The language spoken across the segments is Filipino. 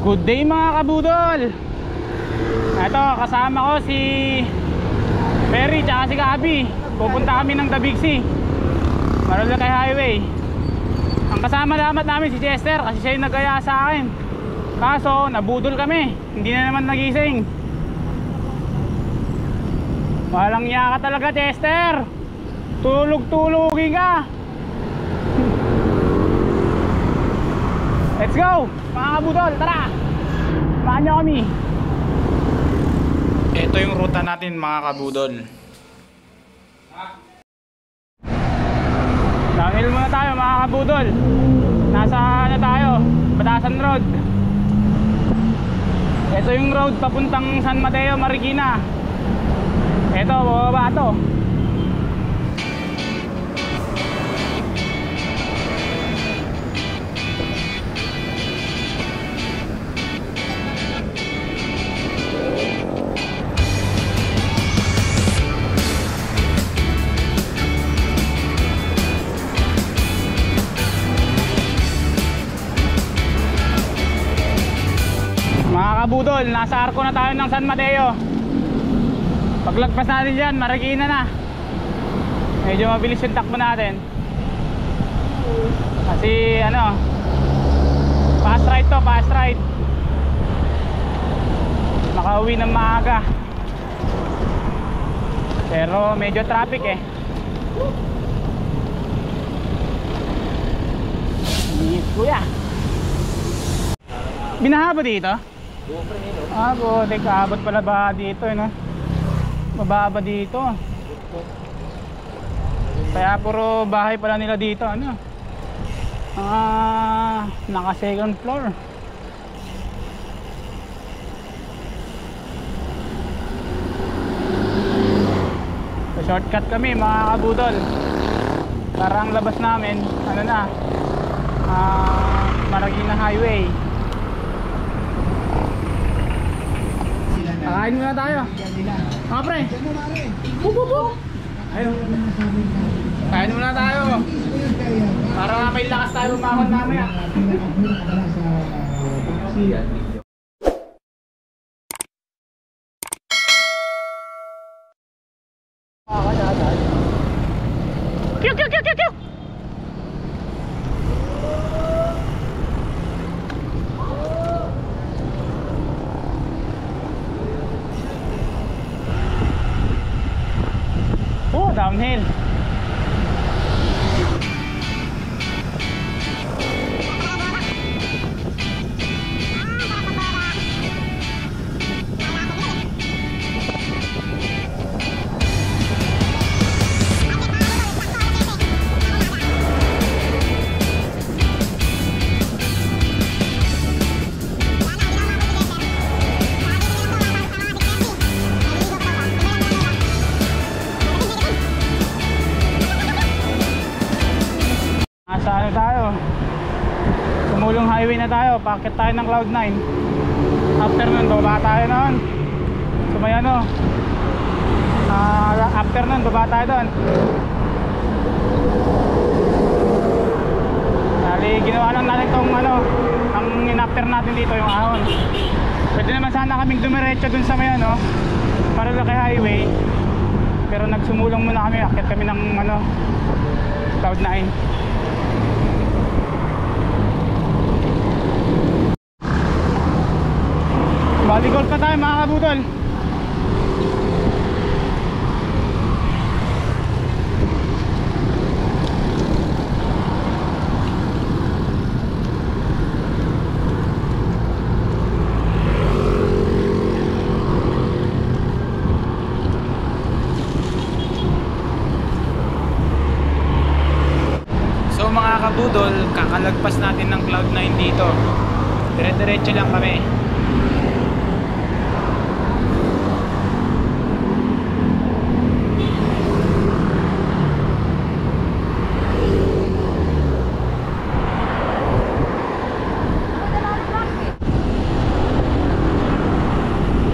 Good day mga kabudol. Ito, kasama ko si Perry tsaka si Gabi. Pupunta kami ng Dabigsy, Marulakay Highway. Ang kasama dapat namin si Chester kasi siya yung nag-aya sa akin. Kaso nabudol kami, hindi na naman nagising. Walang iya ka talaga, Chester. Tulog-tulugin ka. Let's go mga kabudol, tara. Samahan nyo kami. Ito yung ruta natin mga kabudol. Downhill muna tayo mga kabudol. Nasa ano tayo, Batasan Road. Ito yung road papuntang San Mateo, Marikina. Ito, bababa ito. Kabudol, nasa arko na tayo ng San Mateo. Paglagpas natin dyan, Marikina na. Medyo mabilis yung takbo natin kasi ano, fast ride to, fast ride. Makauwi ng maaga pero medyo traffic eh. Kuya, binaha ba dito? Butik, abot pala ba dito no? Mababa dito. Kaya puro bahay pala nila dito ano? Naka second floor. So, shortcut kami mga kabudol. Parang labas namin ano na, Marikina Highway. Kain muna tayo. Mga pre. Ayun. Kain muna tayo. Para may lakas tayo umakot mamaya. Kyuk kyuk kyuk kyuk. Downhill. Nasa ano tayo? Sumulong highway na tayo. Paakit tayo ng Cloud 9. After nun, baba tayo noon. So may ano, after nun, baba tayo doon. Dali, ginawa lang natin itong ano, ang in-after natin dito yung ahon. Pwede naman sana kaming dumiretso dun sa may ano, Marulakay Highway. Pero nagsumulong muna kami, akit kami ng ano, Cloud 9. Baligol pa tayo mga kabudol. So mga kabudol, kakalagpas natin ng Cloud 9 dito. Dire-diretso lang kami.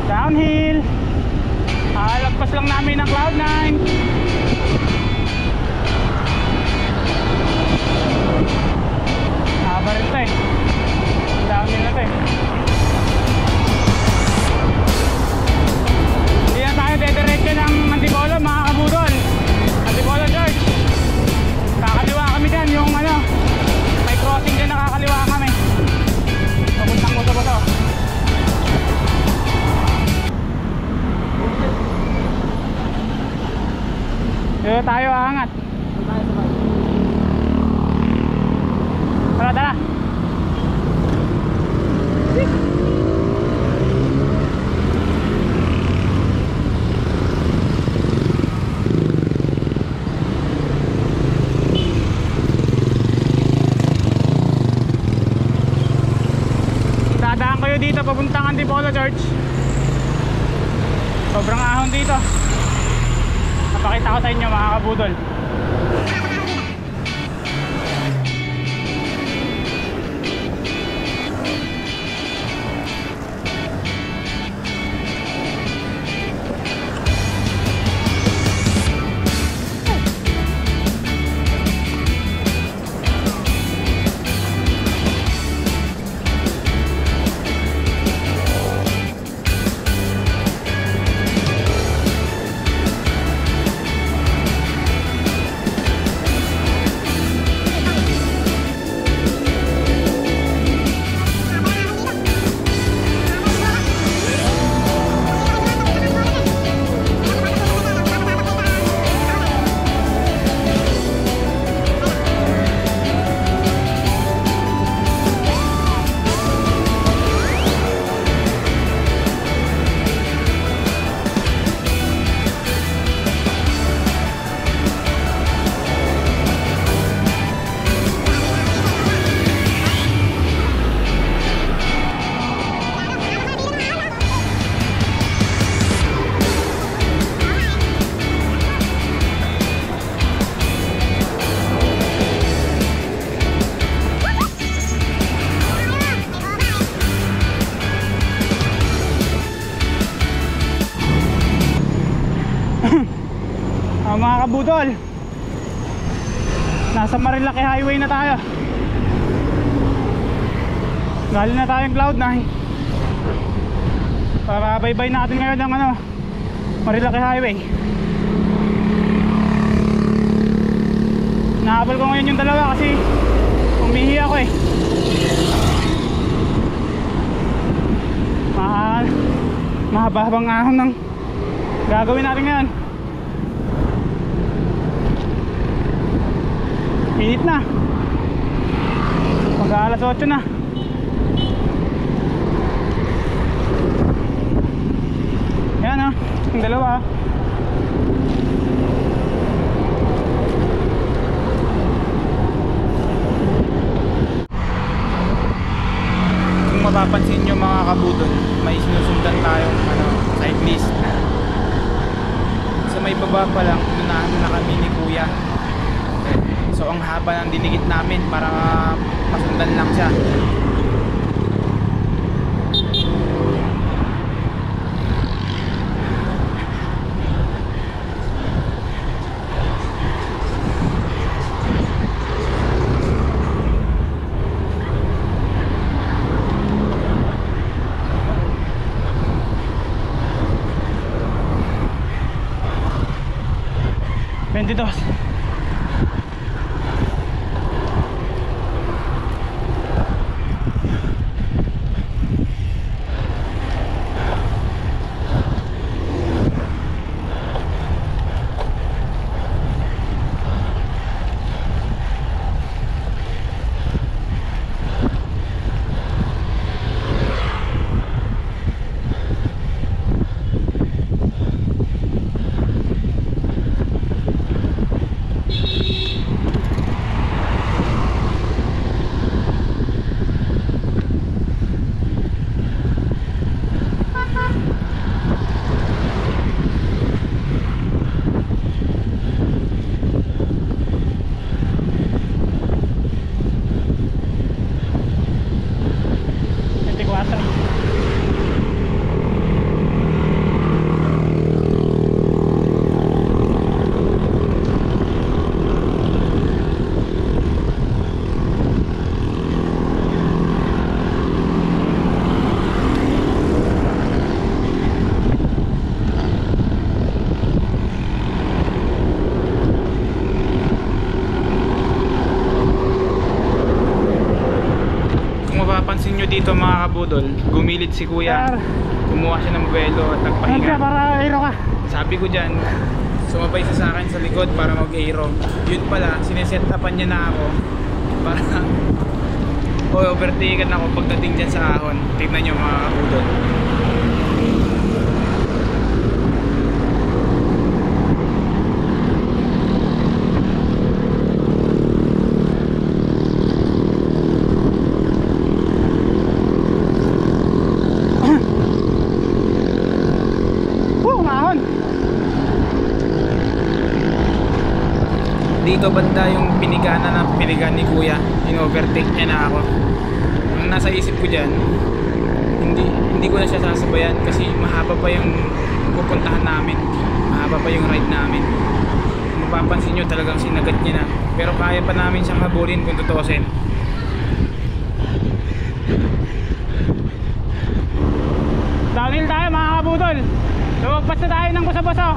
Downhill. Lagpas lang namin ng Cloud 9. Haba rin ito eh. Downhill na ito eh. Dito tayo aangat. Tara, tara. Dadaan kayo dito papuntang Antipolo Church. Sobrang ahon dito. Napakita ko sa inyo mga kabudol. Mga kabudol, nasa Marilaki Highway na tayo. Galing na tayong Cloud9. Pabaybay natin ngayon ng Marilaki Highway. Nahabol ko ngayon yung dalawa kasi umihi ako eh. Mahaba-habang ahon ng gagawin natin ngayon. Init na. Mag-aalas 8 na. Yan o, yung dalawa. Kung mapapansin nyo mga kabudol, may sinusundan tayong cyclist. Sa may baba pa lang, unahan na kami ni Kuya. So ang haba ng dinigit namin para masundan lang siya. Benditos. Nyo dito mga kabudol, gumilid si Kuya, kumuha siya ng buwelo at nagpahinga. Para iro ka. Sabi ko dyan, sumabay siya sa akin sa likod para mag-aero. Yun pala, sineset upan niya na ako para overtaken ako pagdating dyan sa ahon. Tignan nyo mga kabudol. Dito banda yung pinigan ni kuya, in-overtake niya na ako. Ang nasa isip ko dyan, hindi ko na siya sasabayan kasi mahaba pa yung pupuntahan namin, mahaba pa yung ride namin. Mapapansin nyo talagang sinagat niya na, pero kaya pa namin siyang habulin kung tutuusin. Downhill tayo mga kabudol, lumagpas na tayo ng busa-busa.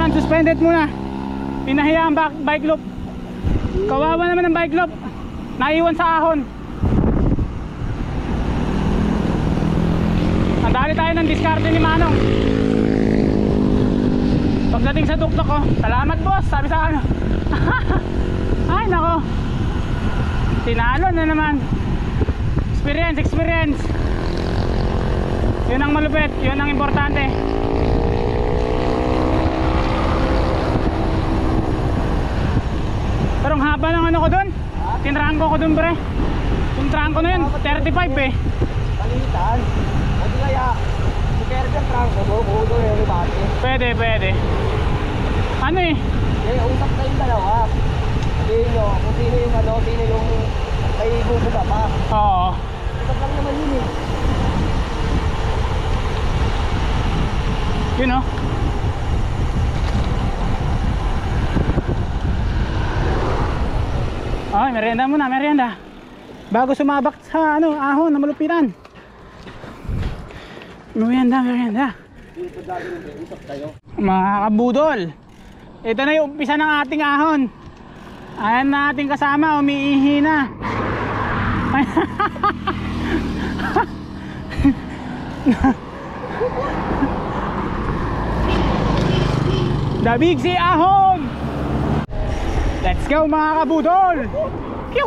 Suspended muna. Pinahiya ang bike loop. Kawawa naman ang bike loop. Naiwan sa ahon. Andali tayo ng diskarte ni Manong. Pagdating sa tuktok ko, salamat boss, sabi sa akin. Ay nako, tinalo na naman. Experience. Yun ang malupit, yun ang importante. Pero ang haba ng ano ko dun, tinrangko ko dun pre. Yung trangko na yun, 35 eh. Palitan. O di kaya, si Kerjan trangko mo, budo yung ibate. Pwede. Ano eh? Eh, usap kayong dalawa. Sabihin nyo, kung sino yung ano, sino yung may bubuga pa. Oo. Usap lang naman yun eh. Yun oh. Ay, merienda muna, merienda. Bago sumabak sa ano, ahon na malupitan. Merienda. Dito lagi nung usap kayo. Mga kabudol, ito na yung umpisa ng ating ahon. Ayan na ating kasama, umiihi na. The Big C ahon. Let's go mga kabudol. Kiu.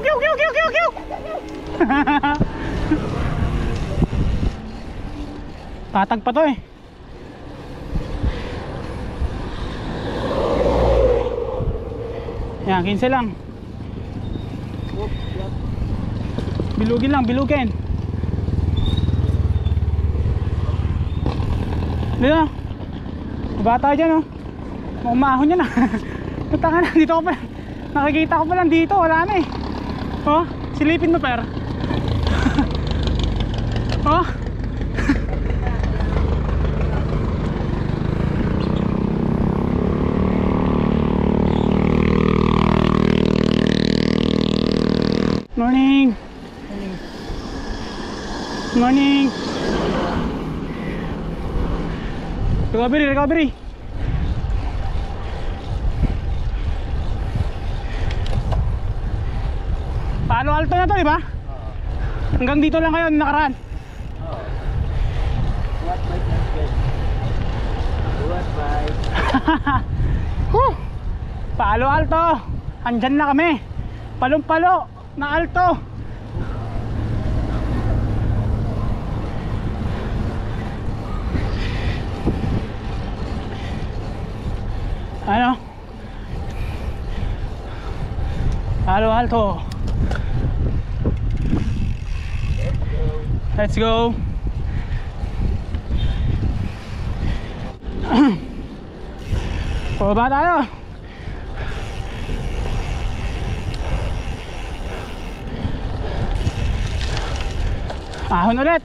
Patag pa to eh. Yan, 15 lang. Bilugin. Dito. Bata dyan oh. Umahon yan ah. Punta ka na, dito ko pa. Nakikita ko pa lang dito, wala na eh. Oh, silipin mo per. Oh. Morning. Morning. Recovery, recovery. Palo Alto na to, di ba? Hanggang dito lang kayo nakaraan. What bike na good? What bike? Palo Alto. Andyan na kami. Palong-palo na Alto. Ano? Palo Alto. Let's go. Pababa tayo. Ahon ulit.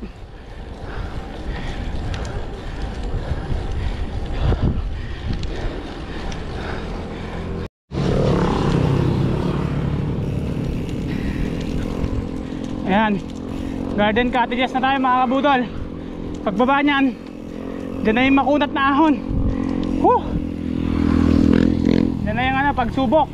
Ayan, garden cottages na tayo mga kabudol. Pagbaba niyan, dyan na yung makunat na ahon. Dyan na yung pagsubok.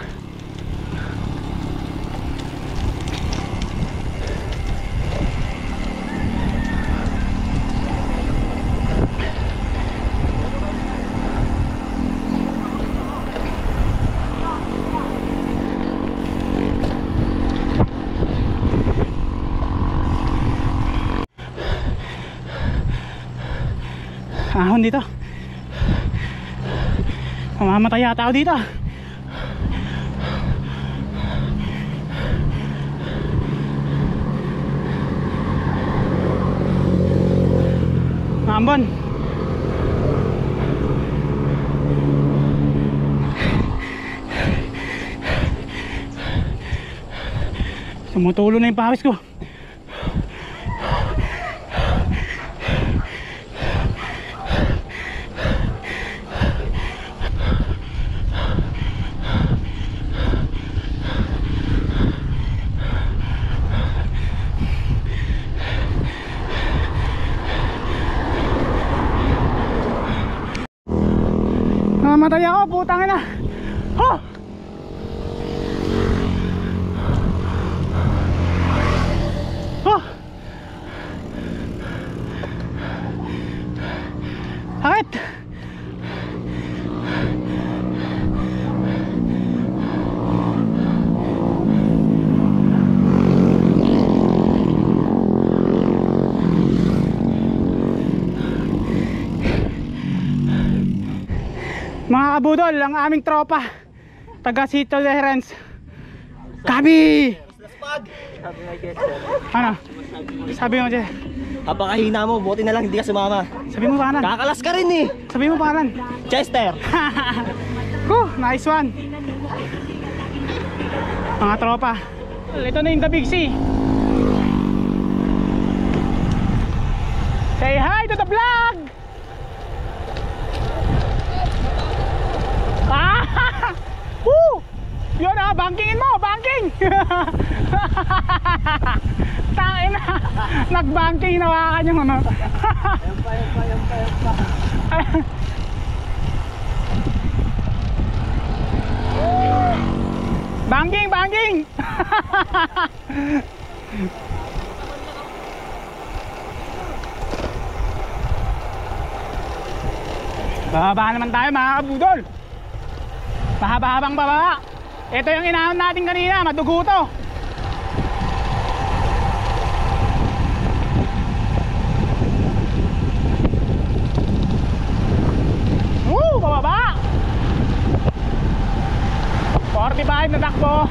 Ahon dito. Mamamatay yata ako dito. Ambon. Tumutulo na yung pawis ko. Namatay ako, putang ina. Oh! Oh! Sakit! Mga kabudol, ang aming tropa taga Sito Leherens. Gabi! Ano? Sabi mo dyan. Kapakahina mo, buti na lang hindi ka sumama. Sabi mo pangalan. Kakalas ka rin eh. Sabi mo pangalan. Chester. Nice one. Mga tropa. Ito na yung The Big C. Say hi to the vlog. Yun bankingin mo, banking. Tain na. Nag-banking, nawakan yung ano. Banking, banking. Bababa naman tayo mga kabudol. Mahaba-habang bababa. Ito yung inahon natin kanina, madugo to. Bababa. 45 na takbo.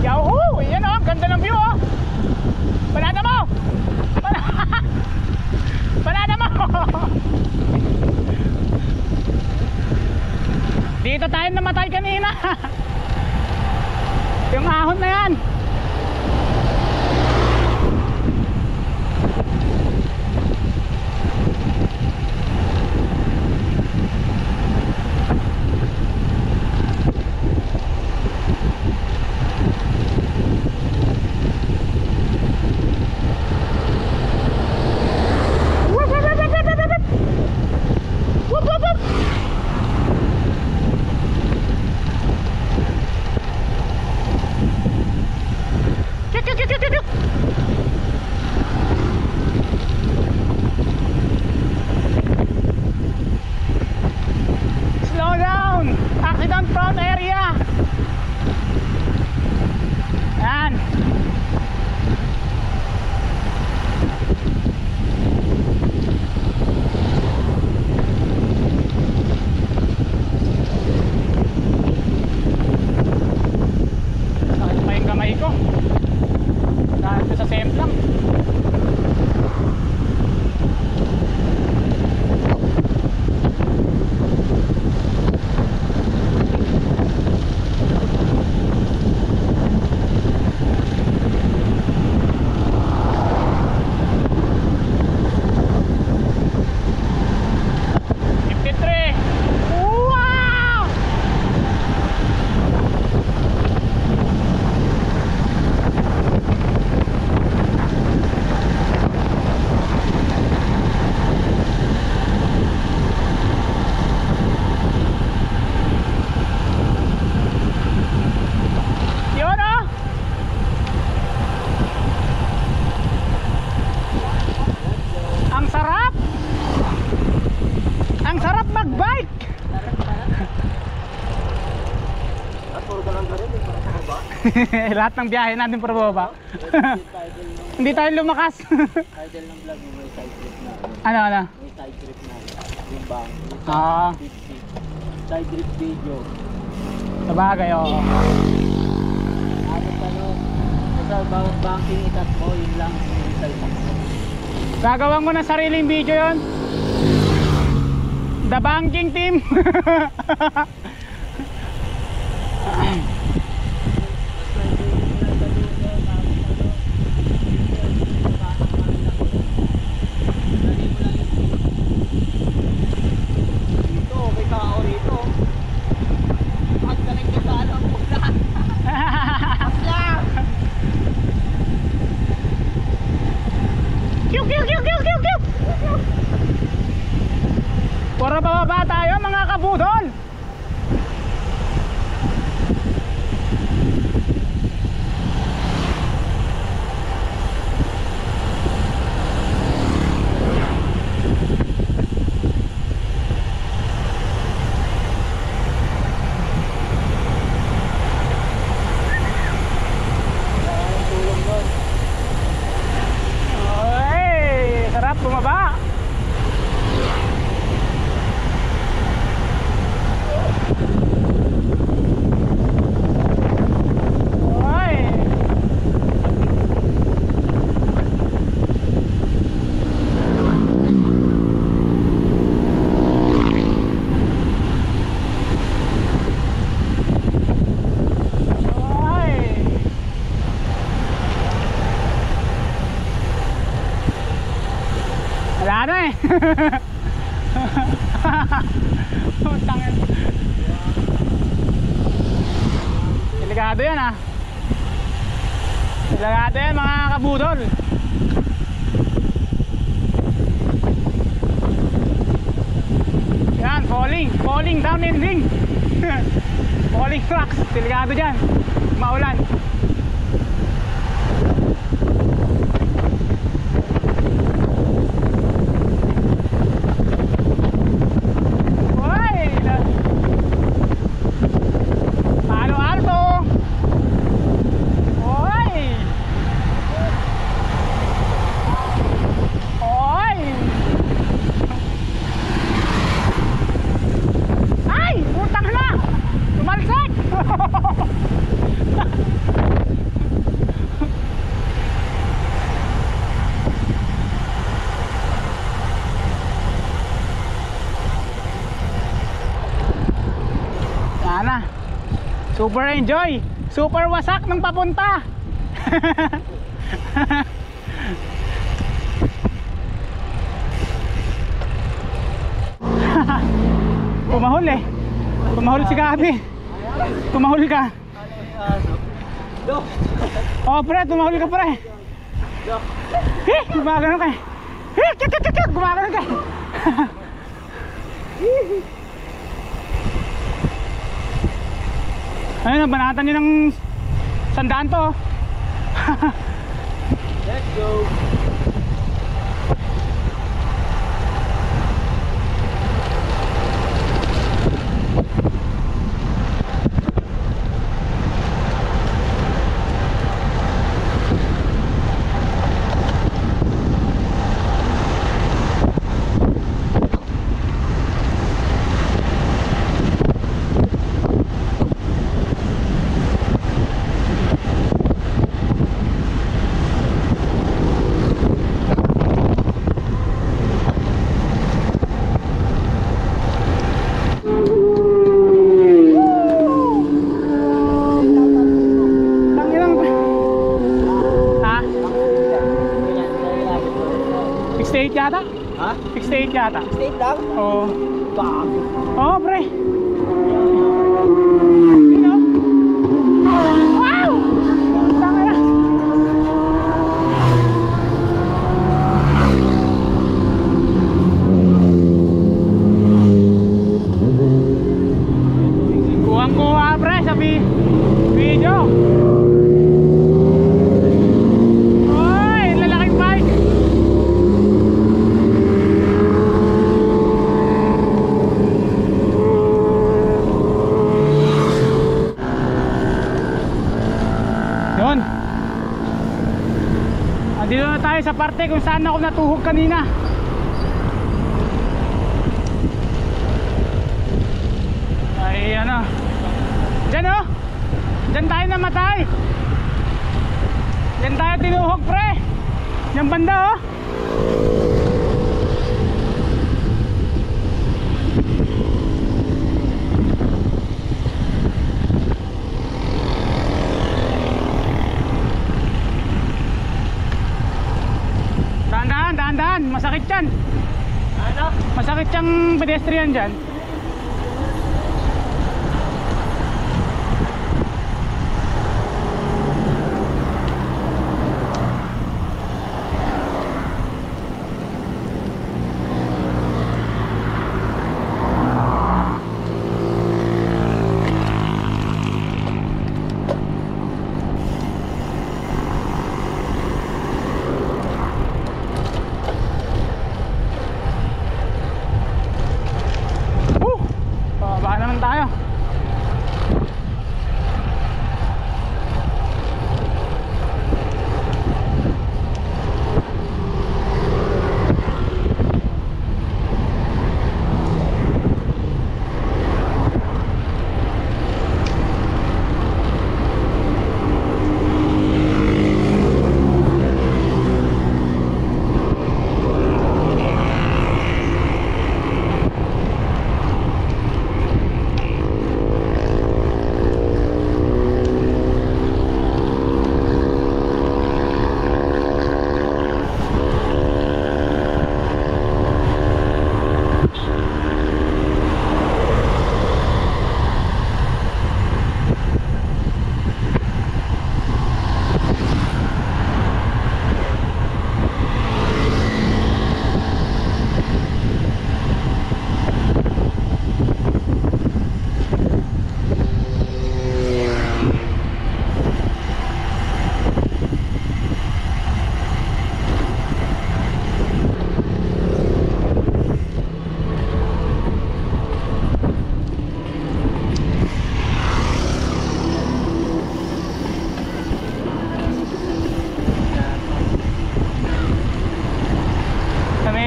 Yahoo! Yan o, ganda ng view o. Balada mo! Balada mo! Dito tayo namatay kanina. Yung ahon na yan. Lahat ng biyahe natin para baba. Hindi tayo lumakas. Title ng vlog mo, may side trip na. Ano? May side trip na. Yung bang. Ah. Side trip video. Sabagay, oo. Basta bawat banking itat mo, yun lang yung result mo. Gagawin ko na sariling video yon. The banking team. Dito, may tao rito. At galing ka sa alam mo na. Kyuk. Para bababa tayo mga kabudol. Ay, sarap bumaba. Wala na eh. Tangin. Delikado yan ah. Delikado yan mga kabudol. Yan, falling down ending. Falling tracks. Delikado dyan. Maulan. Sana super enjoy, super wasak ng papunta. Pumahol eh. Pumahol si Gabi. Tumahol ka. Oh pre, tumahol ka pre. Gumagano ka. Gumagano ka. Ayun, banatan nyo ng sandaan to. Let's go. Yata? Ha? 68 yata. 68 lang? Oo. Bago. Oo, pre. You know? Wow! Tanga na. Kuhang-kuha, pre, sa video. tayo sa parte kung saan ako natuhog kanina. Ay ano, dyan oh, dyan tayo namatay. Dyan tayo tinuhog pre. Yung banda oh. Dahan-dahan, masakit yan. Ano? Masakit yung pedestrian dyan. Baba naman tayo.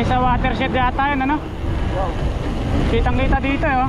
Sa watershed yata yun ano? Wow. Kitang kita dito oh.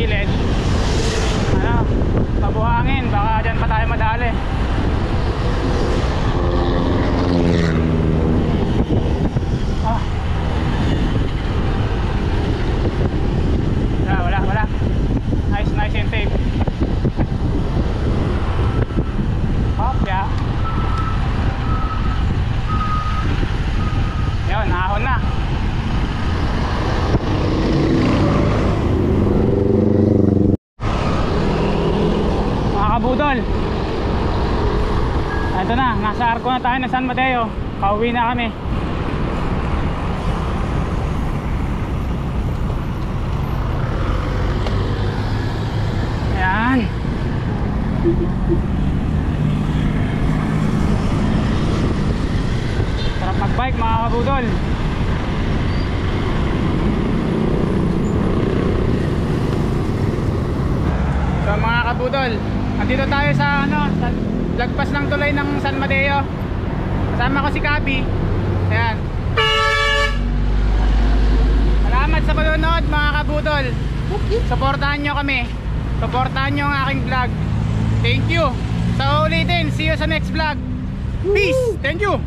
gilid. Ano, mabuhangin, baka dyan pa tayo madali. Ah. Wala. Nice and safe. Oh, yeah. Yun, ahon na. Mga kabudol, ito na, nasa arko na tayo ng San Mateo. Pauwi na kami. Ayan. Sarap magbike mga kabudol. So mga kabudol, andito tayo sa sa lagpas ng tulay ng San Mateo. Kasama ko si Kabi. Ayan. Salamat sa panonood mga kabudol. Suportahan nyo kami. Suportahan nyo ang aking vlog. Thank you. Sa ulitin, see you sa next vlog. Peace. Thank you.